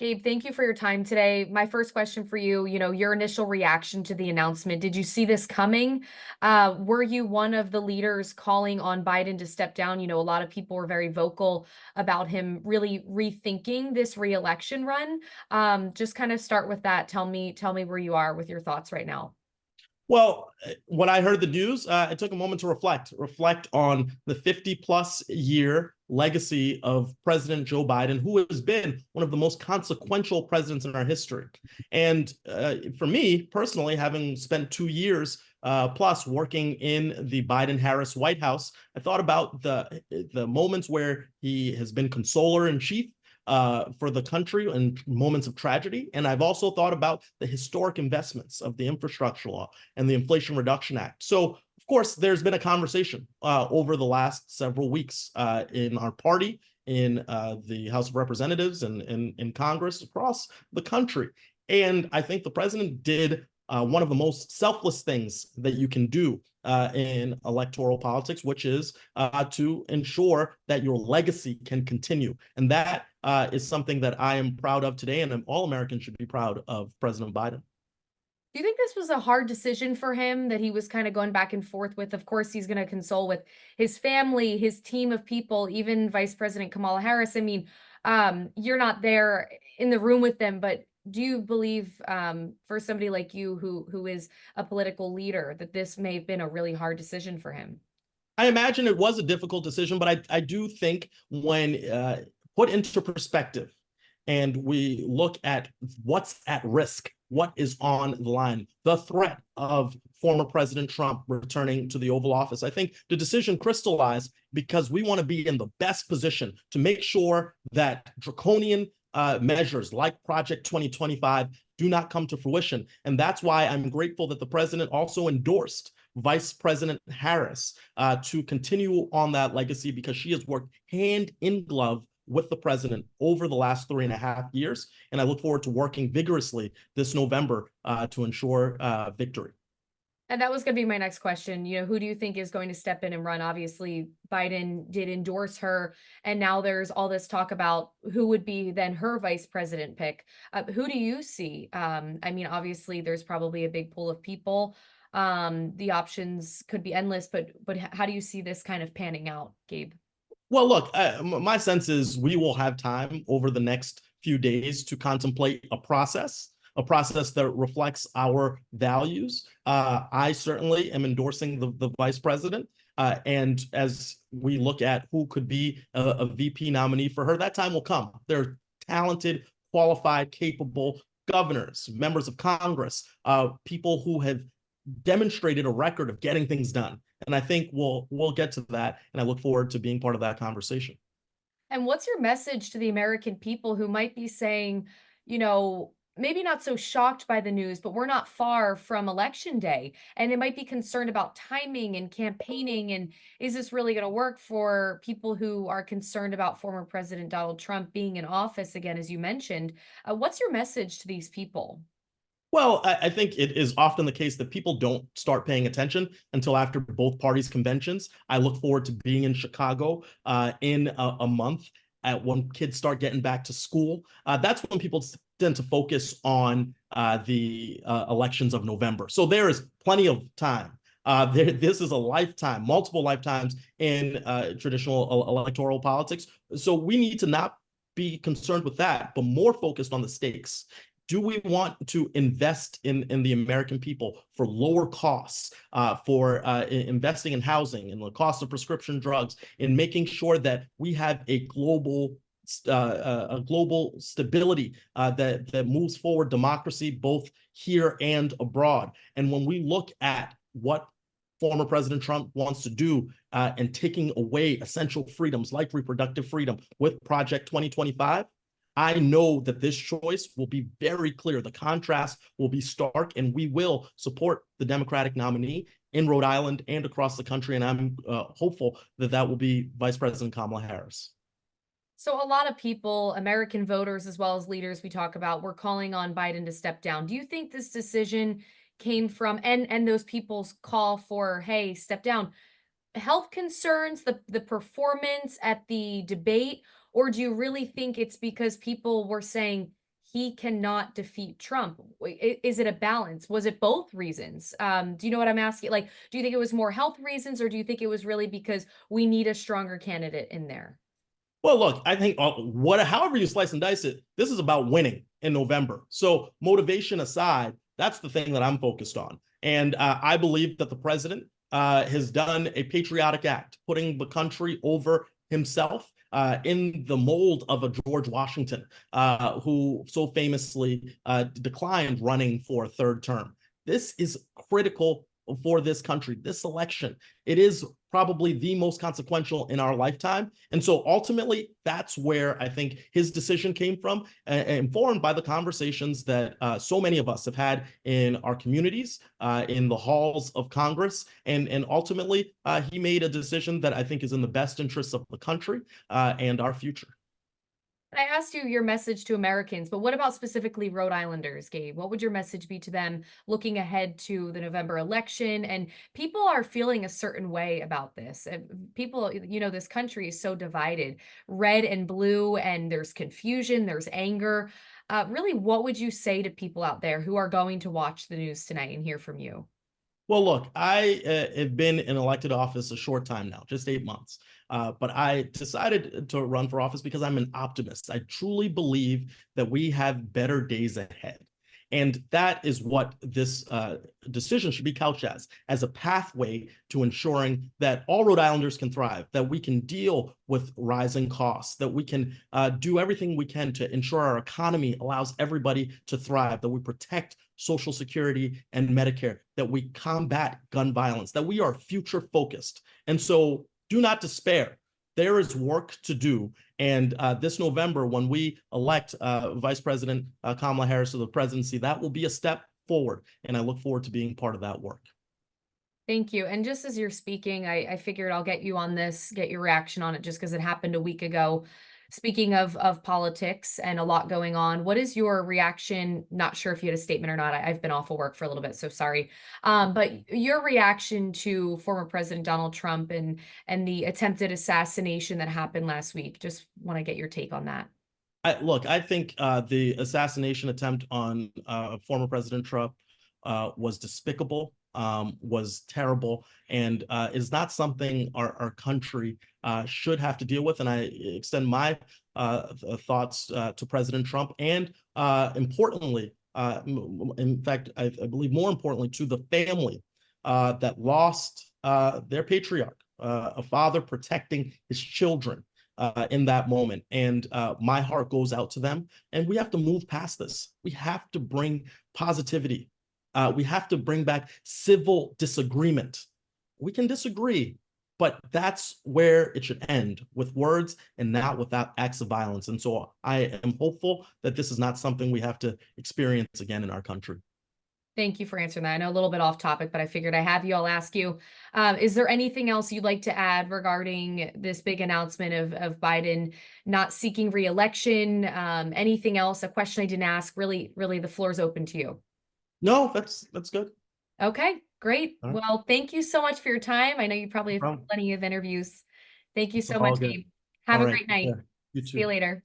Gabe, thank you for your time today. My first question for you, your initial reaction to the announcement. Did you see this coming? Were you one of the leaders calling on Biden to step down? A lot of people were very vocal about him really rethinking this reelection run. Just kind of start with that. Tell me where you are with your thoughts right now. Well, when I heard the news, I took a moment to reflect on the 50 plus year legacy of President Joe Biden, who has been one of the most consequential presidents in our history. And for me personally, having spent 2 years plus working in the Biden Harris White House, I thought about the moments where he has been consoler in chief for the country in moments of tragedy. And I've also thought about the historic investments of the infrastructure law and the Inflation Reduction Act. So, of course, there's been a conversation over the last several weeks in our party, in the House of Representatives, and in Congress across the country. And I think the president did one of the most selfless things that you can do in electoral politics, which is to ensure that your legacy can continue. And that is something that I am proud of today, and all Americans should be proud of President Biden. Do you think this was a hard decision for him that he was kind of going back and forth with? Of course, he's going to console with his family, his team of people, even Vice President Kamala Harris. I mean, you're not there in the room with them, but do you believe, for somebody like you who is a political leader, that this may have been a really hard decision for him? I imagine it was a difficult decision, but I do think when put into perspective and we look at what's at risk, what is on the line, the threat of former President Trump returning to the Oval Office, I think the decision crystallized because we want to be in the best position to make sure that draconian measures like Project 2025 do not come to fruition. And that's why I'm grateful that the president also endorsed Vice President Harris to continue on that legacy, because she has worked hand in glove with the president over the last 3.5 years. And I look forward to working vigorously this November to ensure victory. And that was going to be my next question. Who do you think is going to step in and run? Obviously, Biden did endorse her, and now there's all this talk about who would be then her vice president pick. Who do you see? I mean, obviously, there's probably a big pool of people. The options could be endless, but how do you see this kind of panning out, Gabe? Well, look, my sense is we will have time over the next few days to contemplate a process that reflects our values. I certainly am endorsing the vice president. And as we look at who could be a VP nominee for her, that time will come. There are talented, qualified, capable governors, members of Congress, people who have demonstrated a record of getting things done. And I think we'll get to that, and I look forward to being part of that conversation. And what's your message to the American people who might be saying, maybe not so shocked by the news, but we're not far from election day, and they might be concerned about timing and campaigning, and is this really going to work for people who are concerned about former President Donald Trump being in office again, as you mentioned? What's your message to these people? Well, I think it is often the case that people don't start paying attention until after both parties' conventions. I look forward to being in Chicago in a month when kids start getting back to school. That's when people tend to focus on the elections of November. So there is plenty of time. This is a lifetime, multiple lifetimes in traditional electoral politics. So we need to not be concerned with that, but more focused on the stakes. Do we want to invest in the American people for lower costs, for investing in housing and the cost of prescription drugs, in making sure that we have a global stability that moves forward democracy both here and abroad? And when we look at what former President Trump wants to do and taking away essential freedoms like reproductive freedom with Project 2025, I know that this choice will be very clear. The contrast will be stark, and we will support the Democratic nominee in Rhode Island and across the country. And I'm hopeful that that will be Vice President Kamala Harris. So a lot of people, American voters as well as leaders we talk about, were calling on Biden to step down. Do you think this decision came from and those people's call for, hey, step down, health concerns, the performance at the debate, or do you really think it's because people were saying he cannot defeat Trump. Is it a balance? Was it both reasons? Do you know what I'm asking? Like, do you think it was more health reasons, or do you think it was really because we need a stronger candidate in there? Well, look, I think however you slice and dice it, this is about winning in November. So motivation aside, that's the thing that I'm focused on. And I believe that the president has done a patriotic act, putting the country over himself in the mold of a George Washington, who so famously declined running for a third term. This is critical for this country, this election. It is probably the most consequential in our lifetime. And so ultimately, that's where I think his decision came from, informed by the conversations that so many of us have had in our communities, in the halls of Congress. And ultimately, he made a decision that I think is in the best interests of the country and our future. I asked you your message to Americans, but what about specifically Rhode Islanders, Gabe? What would your message be to them looking ahead to the November election? And people are feeling a certain way about this. People, this country is so divided, red and blue, and there's confusion, there's anger. Really, what would you say to people out there who are going to watch the news tonight and hear from you? Well, look, I have been in elected office a short time now, just 8 months. But I decided to run for office because I'm an optimist. I truly believe that we have better days ahead. And that is what this decision should be couched as a pathway to ensuring that all Rhode Islanders can thrive, that we can deal with rising costs, that we can do everything we can to ensure our economy allows everybody to thrive, that we protect Social Security and Medicare, that we combat gun violence, that we are future focused. And so do not despair. There is work to do. And this November, when we elect Vice President Kamala Harris to the presidency, that will be a step forward. And I look forward to being part of that work. Thank you. And just as you're speaking, I figured I'll get you on this, get your reaction on it, just because it happened a week ago. Speaking of politics and a lot going on, what is your reaction? Not sure if you had a statement or not. I've been off of work for a little bit, so sorry. But your reaction to former President Donald Trump and the attempted assassination that happened last week. Just want to get your take on that. Look, I think the assassination attempt on former President Trump was despicable, was terrible, and is not something our country should have to deal with. And I extend my thoughts to President Trump and importantly, in fact, I believe more importantly, to the family that lost their patriarch, a father protecting his children in that moment. And my heart goes out to them. And we have to move past this. We have to bring positivity. We have to bring back civil disagreement. We can disagree, but that's where it should end, with words and not without acts of violence. And so I am hopeful that this is not something we have to experience again in our country. Thank you for answering that. I know a little bit off topic, but I figured I have you. I'll ask you, is there anything else you'd like to add regarding this big announcement of Biden not seeking reelection? Anything else? A question I didn't ask. Really, really, the floor is open to you. No, that's good. Okay, great. All right. Well, thank you so much for your time. I know you No probably have problem. plenty of interviews. Thank you It's so all much, good. Gabe. Have All a right. great night. Yeah, you See you too. later.